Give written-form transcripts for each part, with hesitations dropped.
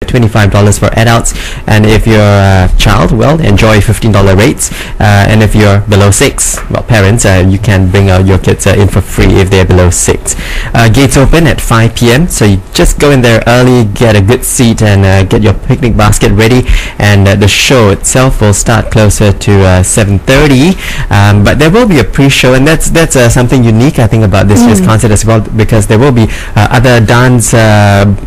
$25 for adults, and if you're a child, well, enjoy $15 rates, and if you're below 6, well, parents, you can bring your kids in for free if they're below 6. Gates open at 5 p.m. so you just go in there early, get a good seat, and get your picnic basket ready, and the show itself will start closer to 7:30, but there will be a pre-show, and that's something unique, I think, about this year's concert as well, because there will be other dance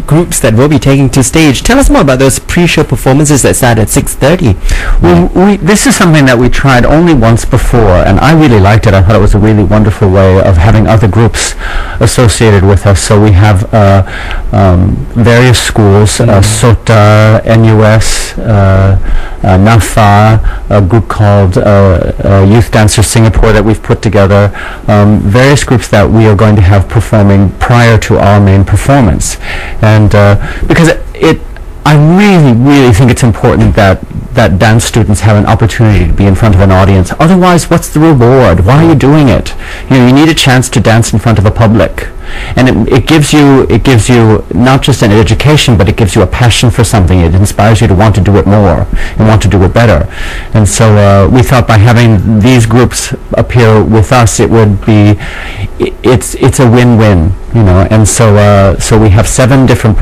groups that will be taking to stage. Tell us more about those pre-show performances that start at 6:30. Well, this is something that we tried only once before, and I really liked it. I thought it was a really wonderful way of having other groups associated with us. So we have various schools, SOTA, NUS, NAFA, a group called Youth Dancers Singapore that we've put together, various groups that we are going to have performing prior to our main performance. And because I really think it's important that dance students have an opportunity to be in front of an audience. Otherwise, what's the reward? Why are you doing it? You need a chance to dance in front of a public, and it gives you not just an education, but it gives you a passion for something. It inspires you to want to do it more and want to do it better. And so we thought by having these groups appear with us, it's a win-win, And so we have seven different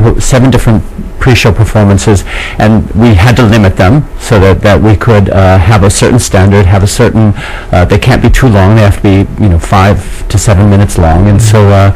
pre-show performances, and we had to limit them so that we could have a certain standard, have a certain, they can't be too long, they have to be 5 to 7 minutes long, and so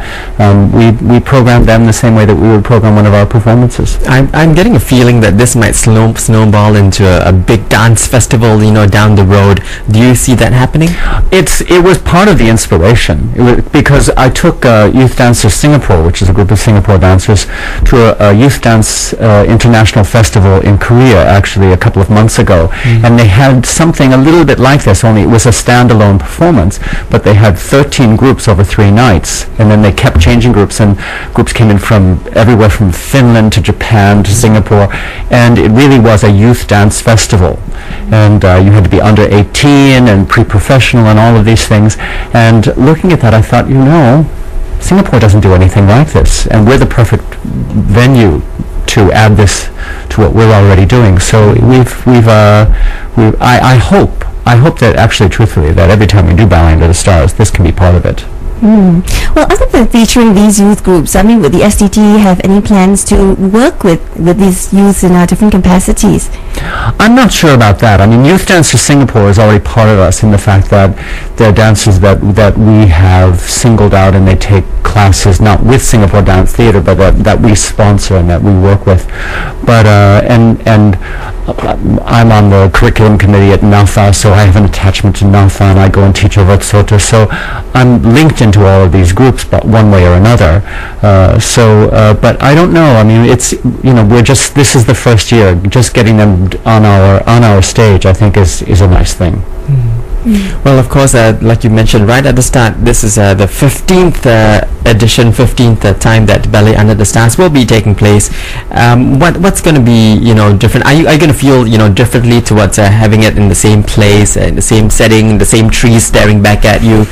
we programmed them the same way that we would program one of our performances. I'm getting a feeling that this might snowball into a big dance festival, down the road. Do you see that happening? It was part of the inspiration. Because I took Youth Dancers Singapore, which is a group of Singapore dancers, to a youth dance international festival in Korea actually a couple of months ago, and they had something a little bit like this, only it was a standalone performance, but they had 13 groups over 3 nights, and then they kept changing groups, and groups came in from everywhere from Finland to Japan to Singapore, and it really was a youth dance festival, and you had to be under 18 and pre-professional and all of these things. And looking at that, I thought, Singapore doesn't do anything like this, and we're the perfect venue to add this to what we're already doing. So I hope that actually, truthfully, that every time we do Ballet Under the Stars, this can be part of it. Well, other than featuring these youth groups, would the SDT have any plans to work with these youths in different capacities? I'm not sure about that. Youth Dancers Singapore is already part of us in the fact that they're dancers that we have singled out, and they take classes not with Singapore Dance Theatre, but that we sponsor and that we work with. But and I'm on the curriculum committee at NAFA, so I have an attachment to NAFA, and I go and teach over at SOTA. So I'm linked into all of these groups, but one way or another. But I don't know. It's this is the first year. Just getting them on our stage, I think, is a nice thing. Well, of course, like you mentioned right at the start, this is the 15th edition, 15th time that Ballet Under the Stars will be taking place. What's going to be, different? Are you going to feel, differently towards having it in the same place, in the same setting, the same trees staring back at you?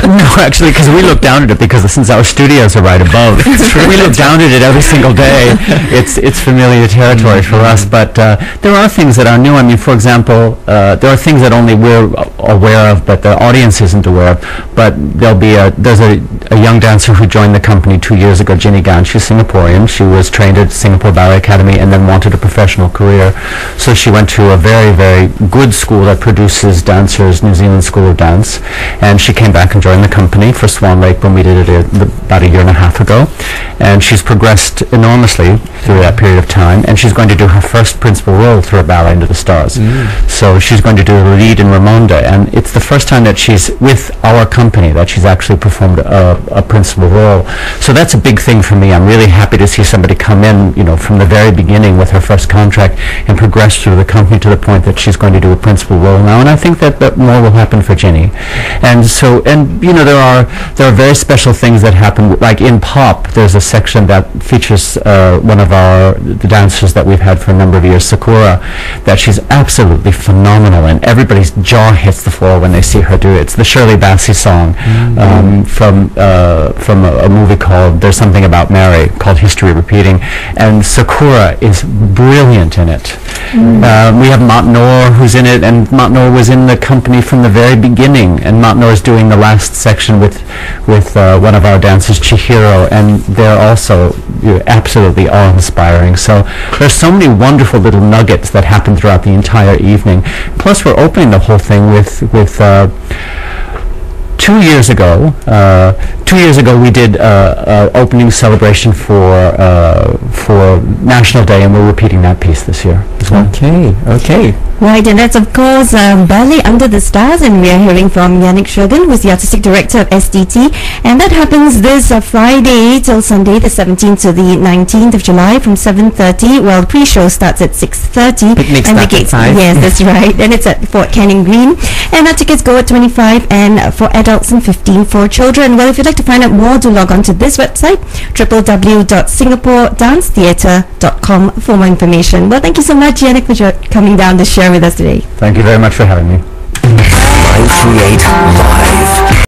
No, actually, because we look down at it, because since our studios are right above, we look down at it every single day. It's familiar territory for us, but there are things that are new. For example, there are things that only we're aware of, but the audience isn't aware of. But there's a young dancer who joined the company 2 years ago, Ginny Gan. She's Singaporean. She was trained at Singapore Ballet Academy and then wanted a professional career. So she went to a very, very good school that produces dancers, New Zealand School of Dance. And she came back and joined the company for Swan Lake when we did it about a year and a half ago. And she's progressed enormously through that period of time. And she's going to do her first principal role through a Ballet Under the Stars. So she's going to do the lead in Ramonda. And it's the first time that she's with our company that she's actually performed a principal role. So that's a big thing for me. I'm really happy to see somebody come in, from the very beginning with her first contract and progress through the company to the point that she's going to do a principal role now. And I think that more will happen for Ginny. And so, there are very special things that happen. Like in pop, there's a section that features one of the dancers that we've had for a number of years, Sakura, that she's absolutely phenomenal, and everybody everybody's jaw hits the floor when they see her do it. It's the Shirley Bassey song from a movie called There's Something About Mary, called History Repeating, and Sakura is brilliant in it. We have Matnor who's in it, and Matnor was in the company from the very beginning, and Matnor is doing the last section with one of our dancers, Chihiro, and they're also absolutely awe-inspiring. So there's so many wonderful little nuggets that happen throughout the entire evening. Plus, we're opening the whole thing with 2 years ago. 2 years ago, we did opening celebration for National Day, and we're repeating that piece this year as well. Okay. Right, and that's of course Ballet Under the Stars, and we are hearing from Janek Schergen, who is the Artistic Director of SDT, and that happens this Friday till Sunday, the 17th to the 19th of July from 7:30. Well, pre-show starts at 6:30. Picnic and starts at 5. Yes, that's right, and it's at Fort Canning Green, and our tickets go at 25 and for adults and 15 for children. Well, if you'd like to find out more, do log on to this website, www.singaporedancetheatre.com, for more information. Well, thank you so much, Janek, for coming down to share with us today. Thank you very much for having me.